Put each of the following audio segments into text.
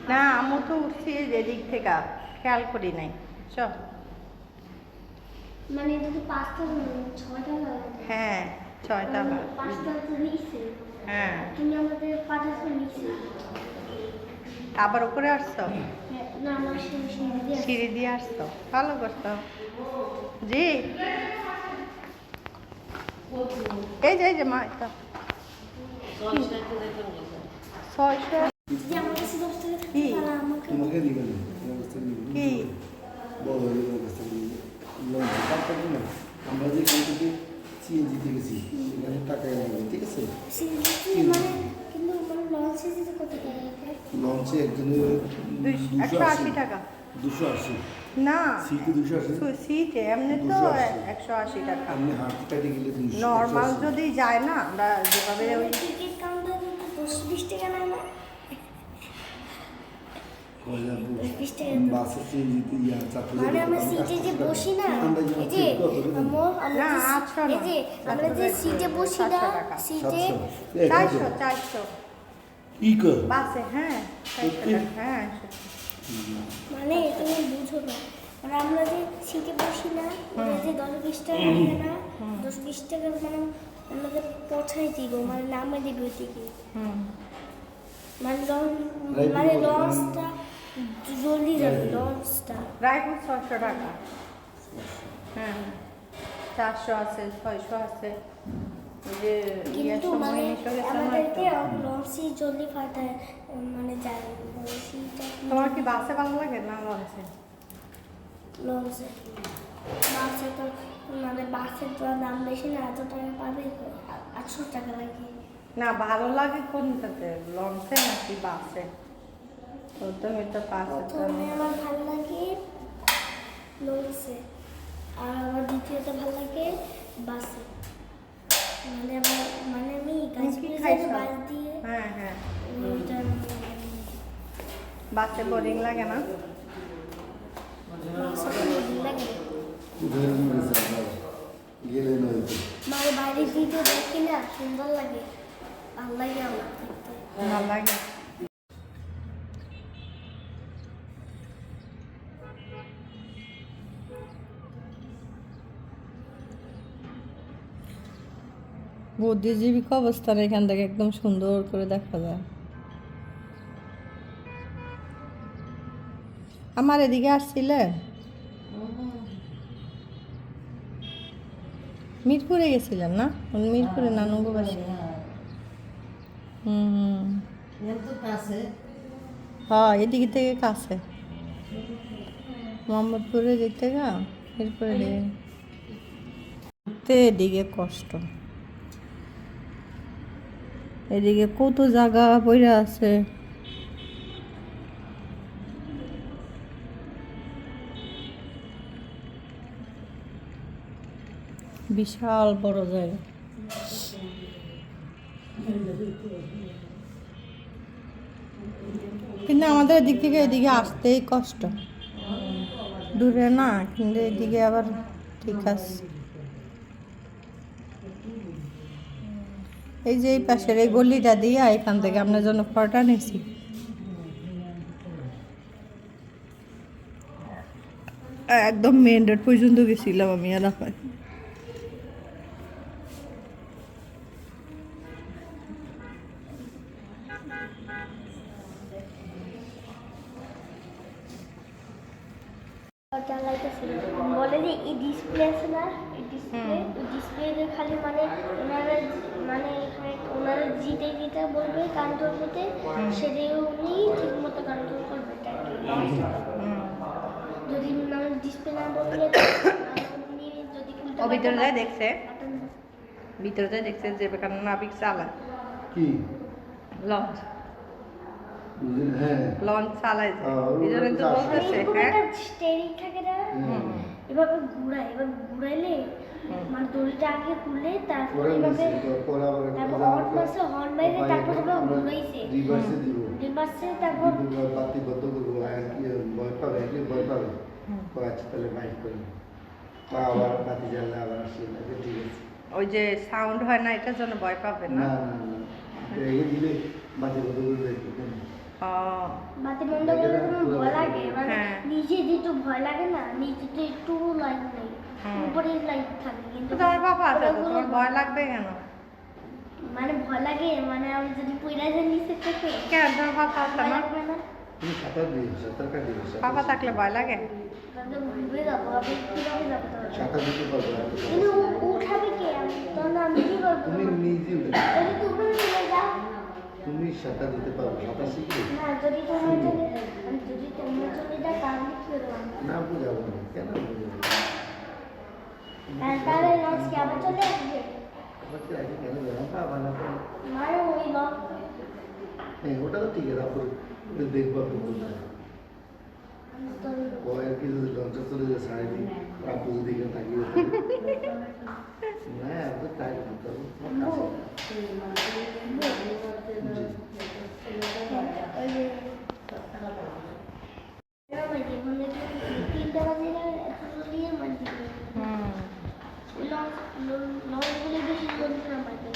না আমি তো উঠছি এদিক থেকে খেয়াল করি নাই চল মানে এটা তো 5টা 6টা লাগে। হ্যাঁ 6টা বাজে 5টা তো নিচে। হ্যাঁ তুমি আমাদের 5টা নিচে। আবার উপরে আসছো না আমার সিঁড়ি দিয়ে আসছো ভালো করছো জি এই যে মা এটা 600 যদি আমার কাছে 10 টাকা থাকে কি? তাহলে আমাকে তোমাকে দিবেন ব্যবস্থা দিবেন কি বড় ব্যবস্থা দিবেন না আমরা যে এখান থেকে সিএনজিতে গেছি সেখানে টাকা নেবেন ঠিক আছে মানে কিন্তু মানে লঞ্চে যেতে কত টাকা লাগে? লঞ্চে একজনের 180 টাকা 280 না সিটে 280 সিটে এমনি তো 280 180 টাকা আপনি হাঁটতে কাটে গেলে 200 নর্মাল যদি যায় না আমরা যেভাবে ওই টিকিট কাউন্টারে 10-20 টাকা নেয় না? 20 টাকা তো। বাসে সিএনজিতে চাপলে মানে আমরা সিটে যে বসি না এই যে না 800 এই যে আমরা যে সিটে বসি না সিটে 400 কি কর বাসে হ্যাঁ 400 টাকা হ্যাঁ মানে তুমি বুঝো না মানে আমরা যে সিটে বসি না ওরা যে 10-20 টাকা লাগে না 10-20 টাকা মানে আমাদের পৌঁছাই দিব মানে নামে দিবে ওই টিকিট মানে মানে লঞ্চটা জলদি যাবে লঞ্চটা রায়পুর 600 টাকা হ্যাঁ 400 আছে 600 আছে এই যে কিন্তু মানে আমাদেরকে লঞ্চে জলদি পাঠায় মানে যায় তোমার কি বাসে ভালো লাগে না লঞ্চে লঞ্চে বাসে তো মানে বাসের তো দাম বেশি না এত টাকা পাবে 800 টাকা লাগে না ভালো লাগে কোনটাতে লঞ্চে নাকি বাসে প্রথমে তো বাসে প্রথমে আমার ভালো লাগে লঞ্চে আর আমার দ্বিতীয়টা ভালো লাগে বাসে মানে আমার মানে আমি গাছগুলো যাই বাস দিয়ে হ্যাঁ হ্যাঁ ওইটা বাসে বোরিং লাগে না লাগে গেলে নয় মানে বাইরের ভিডিও দেখি না সুন্দর লাগে ভালো লাগে আমার দেখতে ভালো লাগে বুদ্ধিজীবী অবস্থান এখান থেকে একদম সুন্দর করে দেখা যায় আমার এদিকে আসছিলে মিরপুরে গেছিলাম না মিরপুরে নানুগো বাসা হ্যাঁ এদিকে থেকে কাছে মোহাম্মদপুরের দিক থেকে মিরপুরে দিকে এদিকে কষ্ট এদিকে কত জায়গা পড়ে আছে বিশাল বড় জায়গা কিন্তু আমাদের দিক থেকে এদিকে আসতেই কষ্ট দূরে না কিন্তু এদিকে আবার ঠিক আছে এই যে এই পাশের এই গলিটা দিয়ে এখান থেকে আপনার জন্য ফটোটা নিয়েছি একদম মেন রোড পর্যন্ত গেছিলাম আমি এলাকায় বলে যে এই ডিসপ্লে আছে না এই ডিসপ্লে খালি মানে ওনারা মানে ওনারা যেটা বলবে কন্ট্রোল করতে সেটাই উনি ঠিক মতো কন্ট্রোল করবে যদি ডিসপ্লে না বললে উনি যদি ভিতরে দেখছে ভিতরে দেখছে যে বেকার নাবিক চালায় কি লঞ্চ হ্যাঁ লঞ্চ চালায় এই জন্য তো বলতেছে হ্যাঁ স্টেরিং থাকে না এভাবে ঘুরাইলে মানে দড়িটা আগে খুললে তারপরে এভাবে তারপর হর্ন মারছে হর্ন মাইরে তারপর এভাবে ঘুরাইছে রিভার্সে তারপর বাতি বন্ধ করবো ভয় পাবে আচ্ছা তাহলে বাইক করে আবার বাতি জ্বাললে আবার আসলে ঠিক আছে ওই যে সাউন্ড হয় না এটার জন্য ভয় পাবে না না দিলে বাতি বন্ধ করবে ও বাতি বন্ধ করে তোমার ভয় লাগে মানে হ্যাঁ। নিচে যেটু ভয় লাগে না নিচে তো একটু লাইট নেই উপরে লাইট থাকে তো কিন্তু তোমার পাপা আছে তো, ওগুলো তোমার ভয় লাগবে কেন? মানে ভয় লাগে মানে আমি যদি পইরা যাই নিচে থেকে কেন তোমার পাপা আছে ভয় না? লাগবে না তুমি সাঁতার দিও, সাঁতার কাটিও, পাপা থাকলে ভয় লাগে? তাহলে ডুবে যাবো আমি কিভাবে যাবো তাহলে সাঁতার দিতে পারবে না। কিন্তু উঠাবে কে আমি তখন আমি কি করবো তুমি নিজে উঠে যদি তুমি চলে যাও তুমি সাঁতার দিতে পারবে, সাঁতার শিখবে না যদি তোমরা চলে যাও তাহলে কি করবো না, বুঝাবো না, কেন বুঝাবো? তাহলে লঞ্চ কি আবার চলে আসবে আবার কি আগে কেন যাবো? পাবা না তো। মানে ওই লঞ্চ হ্যাঁ, ওটা তো ঠিক আছে, তারপরে দেখবো আপনি কোথায় ও আর কি যদি লঞ্চে চলে যায় সাড়ে দিন, আপু যদি এখানে তাকিয়ে থাকে না, আমি তো তাই করতে হবে, তোমার কাছে ওই যে তিনটা বাজে এত জলদি মানছি লঞ্চগুলি বেশি জলদি না মানতে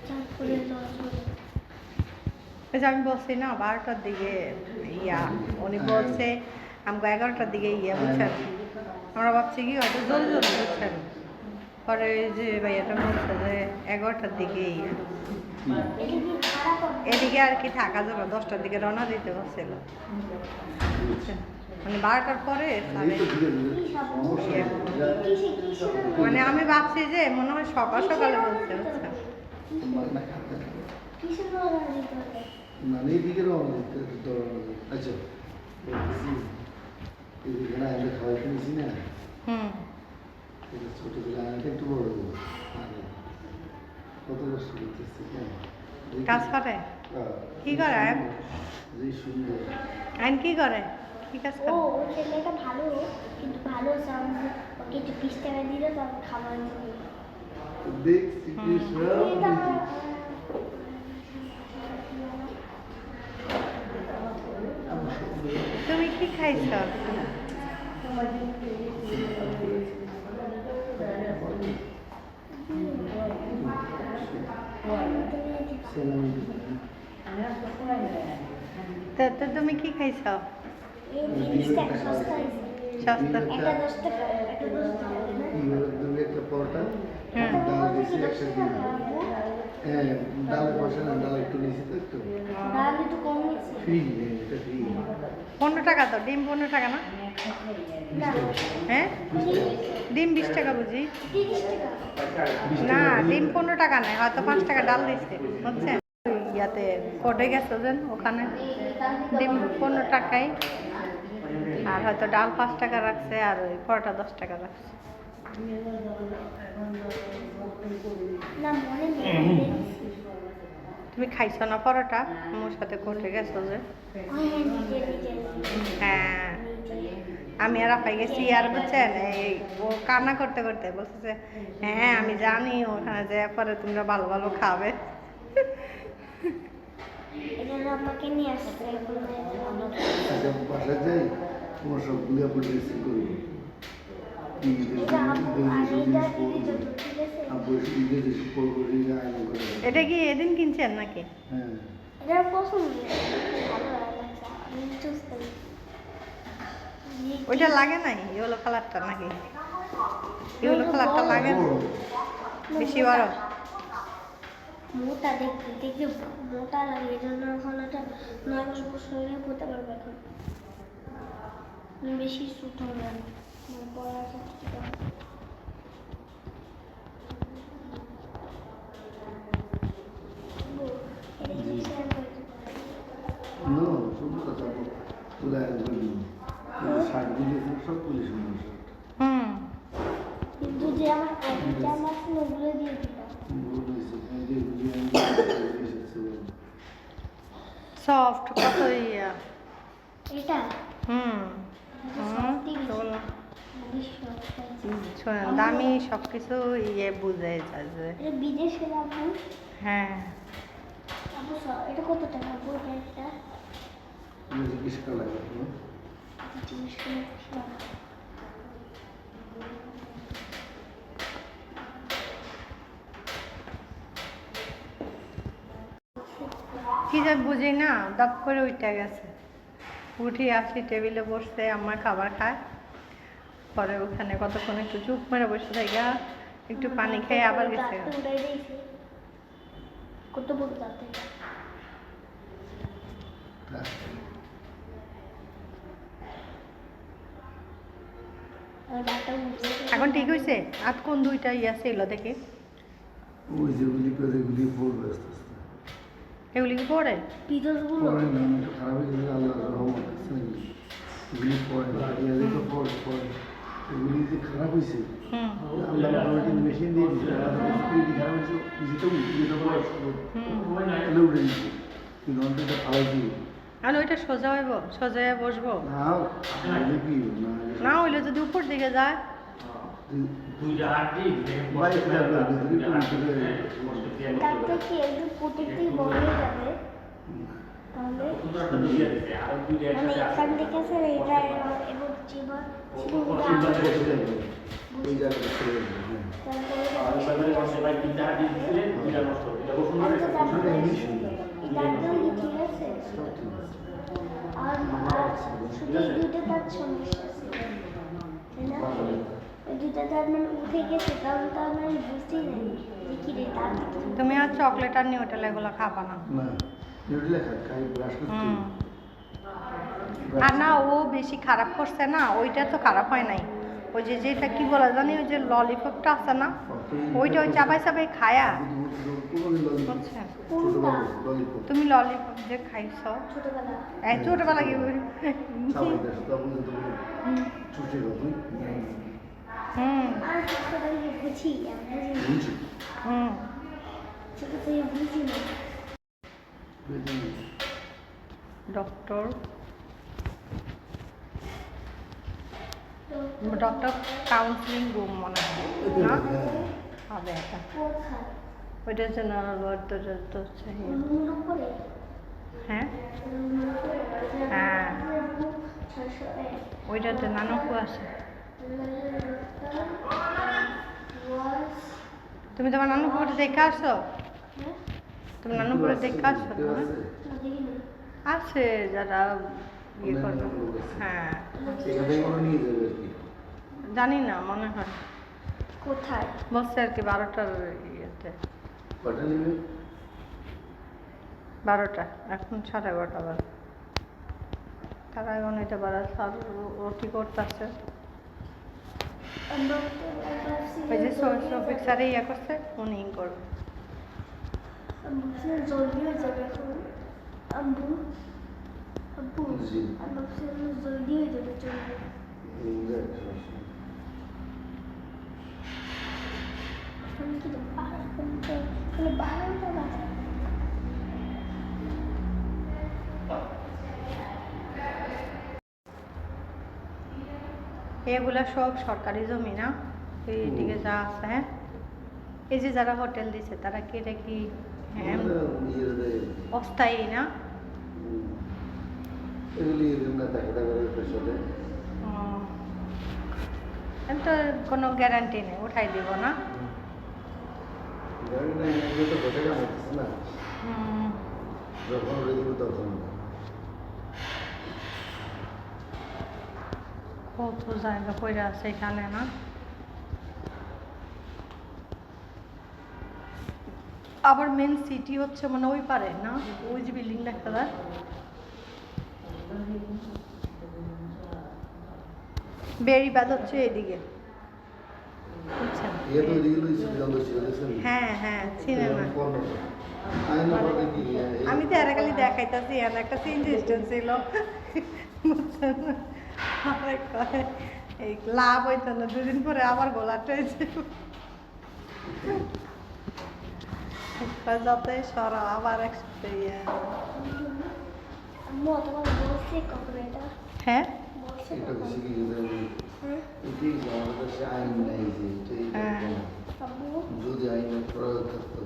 তারপরে লঞ্চ ওই যে আমি বলছি না 12টার দিকে উনি বলছে আমাকে 11টার দিকে বুঝছেন, আমরা ভাবছি কি হয়তো জলদি জলদি বুঝছেন, পরে ওই যে ভাইয়াটা বলছে যে 11টার দিকে এটা কি খারাপ হবে এদিকে আর কি থাকা যাবে, 10টার দিকে রওনা দিতে হচ্ছিল বুঝছেন, মানে 12টার পরে এই তো ধীরে ধীরে কি সব সমস্যা কিসে মানে আমি ভাবছি যে মনে হয় সকাল সকালে বলছে বুঝছেন। না খাতে না। কিসের রওনা দিতে হবে না, এইদিকে রওনা দিতে রওনা দিতে। আচ্ছা বলতেছি, এদিকে না আমি খাওয়াই কিনেছি না, হুম এটা ছোটবেলা আমি একটু বড় হবো আগে কত কষ্ট করতেছি কেন কাজ করে? কি করে আয়ন? যে সুন্দর আইন কি করে, কি কাজ ও করে? ওই ছেলেটা ভালো কিন্তু ভালো সাউন্ড ওকে একটু 20 টাকা দিলে তখন খাবার দিবে দেখছি কৃষ্ণ তুমি কি খাইছ? তো তুমি কি খাইছ? এই জিনিসটা সস্তা হয়েছে সস্তা একটা 10 টাকা একটা 10 টাকা তুমি একটা পরোটা হুম। ডাল দিয়েছি একটা ডিম, হ্যাঁ ডালের পয়সা না, ডাল একটু নিয়েছি তো একটু দাম একটু কম নিয়েছে ফ্রি, এটা ফ্রি 15 টাকা, তো ডিম 15 টাকা না? না হ্যাঁ ডিম 20 টাকা বুঝি 30 টাকা না, ডিম 15 টাকা নেই, হয়তো 5 টাকা ডাল দিচ্ছে বুঝছেন। ইয়াতে কোর্টে গেছে যেন ওখানে ডিম 15 টাকায় আর হয়তো ডাল 5 টাকা রাখছে আর ওই পরোটা 10 টাকা রাখছে। না মনে নেই তুমি খাইছো না পরোটা? আমার সাথে কোর্টে গেছো যে। হ্যাঁ আমি আর আপাই গেছি আর বুঝছেন, এই ও কান্না করতে করতে বলছে হ্যাঁ আমি জানি ওখানে যে পরে তোমরা ভালো ভালো খাবে। এজন্য আমাকে নিয়ে আসছে আচ্ছা বাসায় যাই তোমার সবগুলি আপনি রিসিভ করবো এটা কি এদিন কিনছেন নাকি? হ্যাঁ এটা পছন্দ ভালো লাগছে আমি চুজ করি ওইটা লাগে নাই ইয়েলো কালারটা নাকি? ইয়েলো কালারটা লাগে না? বেশি বড় মোটা দেখতে দেখতে মোটা লাগে এই জন্য এখন এটা 9 বছর হয়ে পড়তে পারবে এখন বেশি ছোট হবে না পড়ার ক্ষেত্রে নো সুন্দর আছে তুলে শার্ট গুলি সব পুলিশ সুন্দর শার্ট হুম কিন্তু যে আমার জামা ছিল ওগুলো দিয়ে দিতাম সফট কত ইয়া এটা হুম বললাম শোনেন দামি সব কিছু ইয়ে বুঝে যায় যে এটা বিদেশে আপু হ্যাঁ আপু এটা কত টাকা আপু এটা জিজ্ঞেস করা লাগে জিনিস কিনে কি যে বুঝি না, দপ করে উঠে গেছে। উঠি আসি, টেবিলে বসতে, আমার খাবার খায়। পরে ওখানে কতক্ষণ একটু চুপ মেরে বসে থাকা, একটু পানি খেয়ে আবার গেছে। কত বড় দাঁতে এখন ঠিক হয়েছে? আর কোন দুইটা ইয়া ছিল দেখি, ওই যেগুলি করে এগুলি পড়বে আস্তে আস্তে। এগুলি কি পড়ে? পিতলগুলো পড়ে না, একটু খারাপ হয়ে গেলে আল্লাহর রহমত আছে নাকি? এগুলি পড়ে না, এগুলি তো পড়ে। এগুলি যে খারাপ হয়েছে, আল্লাহ অটোমেটিক মেশিন দিয়ে দিচ্ছে। স্পিড খারাপ হয়েছে, যেটা বলে তাহলে উঠে দিচ্ছে। কিন্তু অন্তত ফালাই দিই আর ওইটা সোজা হইব, সোজা হয়ে বসবো না, হলে কি না না, হইলে যদি উপর দিকে যায়। ডাক্তার কি একটু প্রত্যেকটি বড় হয়ে যাবে তাহলে মানে এখান থেকে স্যার এটা এবং জীবন ঠিক আছে। আর শুধু এই দুইটা তার সমস্যা আছে তাই না? ওই দুইটা তার মানে উঠে গেছে, কারণ তার মানে বুঝতেই নেই যে কি রে তার তুমি আর চকলেট আর নিউটেলা এগুলো খাবা না। না নিউট্রেলা খাই ব্রাশ করতে আর না, ও বেশি খারাপ করছে না, ওইটা তো খারাপ হয় নাই। ওই যে যেটা কি বলা জানি, ওই যে ললিপপটা আছে না, ওইটা ওই চাবাই চাবাই খায়া। বুঝছেন? তুমি ললিপপ যে খাইছ ছোটবেলা এই ছোটবেলা কি আর ছোটবেলা বুঝি আমরা বুঝি ছোট থেকে বুঝি না। ডক্টর কাউন্সিলিং রুম মনে হয় না, হবে এটা। কোথায় ওইটার জন্য রুমের উপরে হ্যাঁ রুমের উপরে হ্যাঁ, 601 ওইটাতে নানকু আছে। তুমি তোমার নানুপুরে দেখে আসো? তুমি নানুপুরে দেখে আসো? আছে যারা ইয়ে করবে। হ্যাঁ জানি না, মনে হয় কোথায় বলছে আর কি 12টার ইয়েতে। 12টা, এখন 11:30 বাজে। তারা এখন এটা বাড়া সব রুটি করতেছে। ওই যে শফিক স্যারে ইয়ে করছে, উনি করবে। জলদি হয়ে যাবে এখন আব্বু আব্বু আব্বু জলদি হয়ে যাবে চলবে কি 12টা বাজে। এগুলা সব সরকারি জমি না, এইদিকে যা আছে। হ্যাঁ, এই যে যারা হোটেল দিছে তারা কি এটা কি হ্যাঁ অস্থায়ী না? তো কোনো গ্যারান্টি নেই, উঠাই দিব না। কত জায়গা পড়ে আছে এখানে না? আবার মেন সিটি হচ্ছে মানে ওই পারে না, ওই যে বিল্ডিং দেখা যায়। বেড়িবাঁধ হচ্ছে এদিকে, বুঝছেন? হ্যাঁ হ্যাঁ, সিনেমা। আমি তো এরা খালি দেখাইতেছি, এর একটা সিনজি স্টেশন ছিল, বুঝছেন? এই লাভ হইতো না, 2 দিন পরে আবার গোলাটা হয়েছে। যতই সরা আবার একসাথে ইয়ে। আম্মু তোমার বলছে কখন এটা? হ্যাঁ বলছে এটা কখন? বেশি কি এটাই আমাদের কাছে আইন নাই যে এটাই আব্বু যদি আইনের প্রয়োগ থাকতো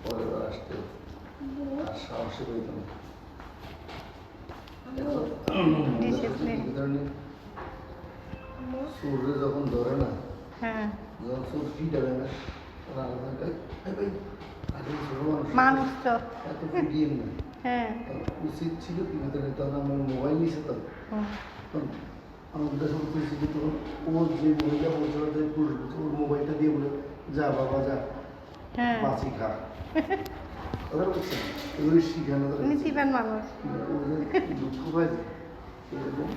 পরের বার আসতে আর সাহসী হইত না। আম্মু সূর্য যখন ধরে না, হ্যাঁ, যখন সূর্য ফিটা দেয় না, তখন আলাদা ভাই আগে ছোট মানুষ তো এত ফিটিয়ে না হ্যাঁ উচিত ছিল কি ভেতরে তখন আমার মোবাইল নিয়েছে তো হুম, তখন আমাদের সমস্ত উচিত তখন ওর যে মহিলা বলছে পুরুষ বলছে ওর মোবাইলটা দিয়ে বলে যা বাবা যা হ্যাঁ বাঁচি খা কথা বলছেন এগুলো শিখানো উনি চিপান মানুষ ওদের দুঃখ পায় এরকম